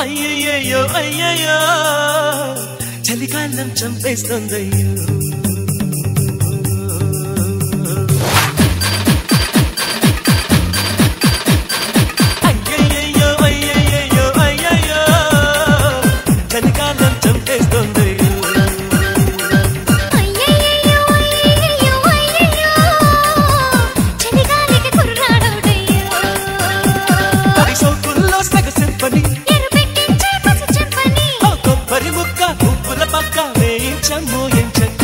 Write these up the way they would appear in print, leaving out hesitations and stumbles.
అయ్యయ్యో అయ్యయ్యో చలికాలం చంపేస్తుందయ్యో అయ్యయ్యో అయ్యయ్యో అయ్యయ్యో చలికాలం చంపేస్తుందయ్యో అయ్యయ్యో అయ్యయ్యో అయ్యయ్యో చలిగాలికి కుర్రాడోడయ్యో పది సోకుల్లో సగ సింపని వేయించమ్మో ఎంచక్క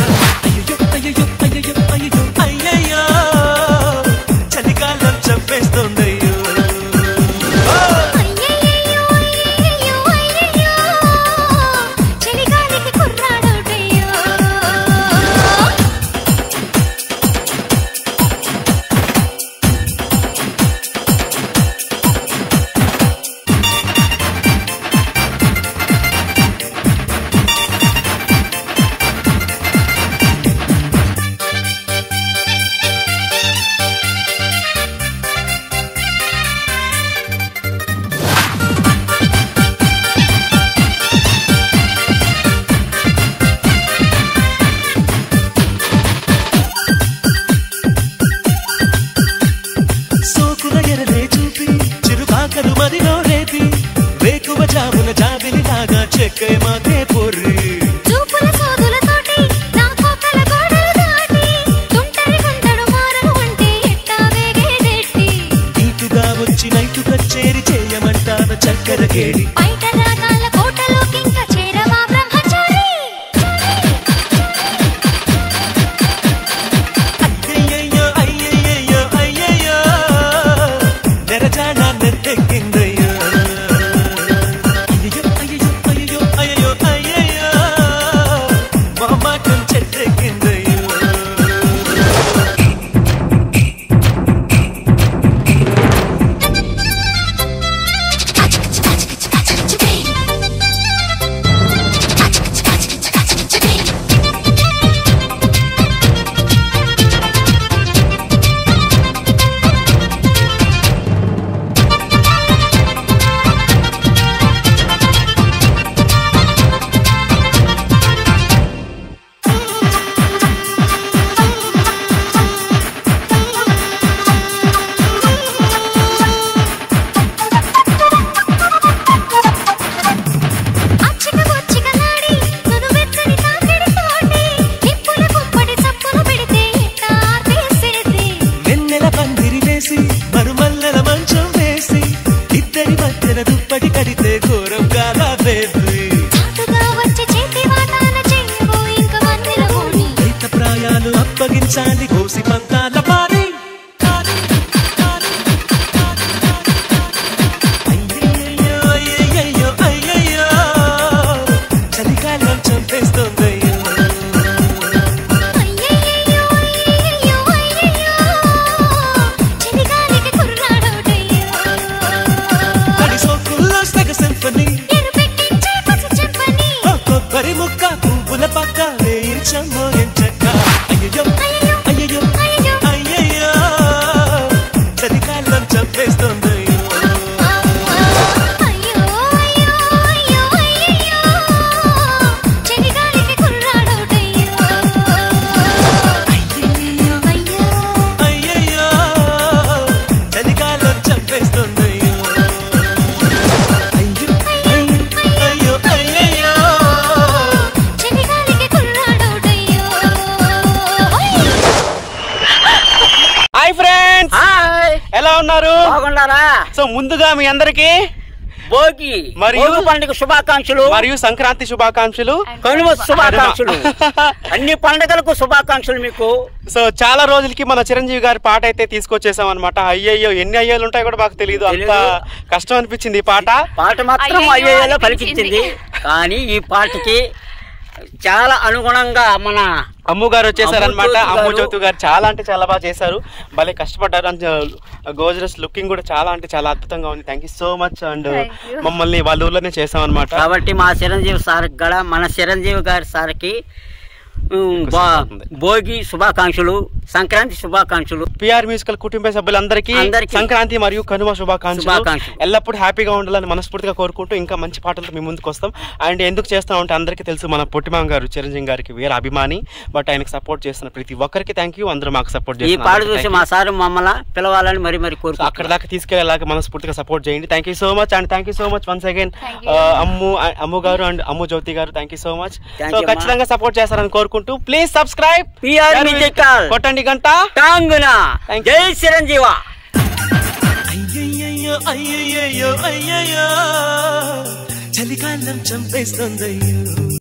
అయ్యో అయ్యో అయ్యో అయ్యో అయ్యయ్యో చలికాలం చంపేస్తుందయ్యో అయ్యయ్యో అయ్యయ్యో అయ్యయ్యో చలిగాలికి కుర్రాడోడయ్యో చెక్కే మాకే పొర్రి చూపుల సోదులతోటి నా కోకల గోడలు దాటి తుంటరి గుంటడు మారను అంటే ఎట్టా వేగేదెట్టి నీటుగా వచ్చి నైటుగా చేరి చేయమంటాను చక్కెర కేడి బయట రాగాల కోటలోకి ఇంకా చేరవా బ్రహ్మచారి అయ్యయ్యో అయ్యయ్యో అయ్యయ్యో నెరజానా నెత్తెక్కిందయ్యో మరుమల్లెల మంచం వేసి ఇద్దరి మధ్యన దుప్పటి కడితే ఘోరం కాదా బేబీ వచ్చి చేతి వాటాన చెయ్యవు ఇంక మధ్యలో పోని రైత ప్రాయాలు అప్పగించాలి కోసి పంతాల పారి అయ్యయ్యో అయ్యయ్యో అయ్యయ్యో చలికాలం చంపేస్తుందయ్యో కొబ్బరి ముక్క పువ్వుల పక్క వేయించమ్మో ఎంచక్క అయ్యయ్యో అయ్యయ్యో అయ్యయ్యో చలికాలం చంపేస్తుందయ్యో చలిగాలికి కుర్రాడోడయ్యో అయ్యయ్యో అయ్యయ్యో చలికాలం చంపేస్తుందయ్యో హాయ్ ఫ్రెండ్స్, ఎలా ఉన్నారు? బాగున్నారా? సో ముందుగా మీ అందరికి భోగి మరియు పండుగ శుభాకాంక్షలు మరియు సంక్రాంతి శుభాకాంక్షలు, కనుమ శుభాకాంక్షలు, అన్ని పండుగలకు శుభాకాంక్షలు మీకు. సో చాలా రోజులకి మన చిరంజీవి గారి పాట అయితే తీసుకొచ్చేసాం అనమాట. అయ్యయ్యో ఎన్ని అయ్యాలు ఉంటాయి కూడా మాకు తెలియదు, అంత కష్టం అనిపించింది ఈ పాట మాత్రం అయ్యయ్యలో పలికించింది. కానీ ఈ పాటకి చాలా అనుగుణంగా మన అమ్ము గారు వచ్చేసారనమాట. అమ్ము అమ్ము జ్యోతి జ్యోతి గారు చాలా అంటే చాలా బాగా చేశారు, భలే కష్టపడ్డారు. గోజరస్ లుకింగ్ కూడా చాలా అంటే చాలా అద్భుతంగా ఉంది. Thank you so much. And మమ్మల్ని వాళ్ళ ఊర్లోనే చేసాం అనమాట. కాబట్టి మా చిరంజీవి సార్ కూడా, మన చిరంజీవి గారి సార్కి భోగి శుభాకాంక్షలు, సంక్రాంతి శుభాకాంక్షలు. పిఆర్ మ్యూజికల్ కుటుంబ సభ్యులందరికీ సంక్రాంతి మరియు కనుమ శుభాకాంక్షలు. ఎల్లప్పుడూ హ్యాపీగా ఉండాలని మనస్ఫూర్తిగా కోరుకుంటూ ఇంకా మంచి పాటలతో మీ ముందుకు వస్తాం. అండ్ ఎందుకు చేస్తామంటే అందరికీ తెలుసు, మన పొట్టిమామ గారు చిరంజీవి గారికి వేరే అభిమాని, బట్ ఆయనకు సపోర్ట్ చేస్తున్న ప్రతి ఒక్కరికి థ్యాంక్ యూ. అందరూ మాకు సపోర్ట్ చేసి ఈ పాట చూసి మా సార్ మమ్మల్ని పిలవాలని మరి కోరుకు అక్కడ దాకా తీసుకెళ్లేలాగా మనస్ఫూర్తిగా సపోర్ట్ చేయండి. Thank you so much. And thank you so much once again Ammu గారు అండ్ అమ్ము జ్యోతి గారు, thank you so much. So ఖచ్చితంగా సపోర్ట్ చేస్తారని కోరుకుంటూ ప్లీజ్ సబ్స్క్రైబ్ పిఆర్ మ్యూజికల్, కొట్టండి గంట టాంగున. జై చిరంజీవ. అయ్యయ్యో అయ్యయ్యో అయ్యయ్యో చలికాలం చంపేస్తుందయ్యో.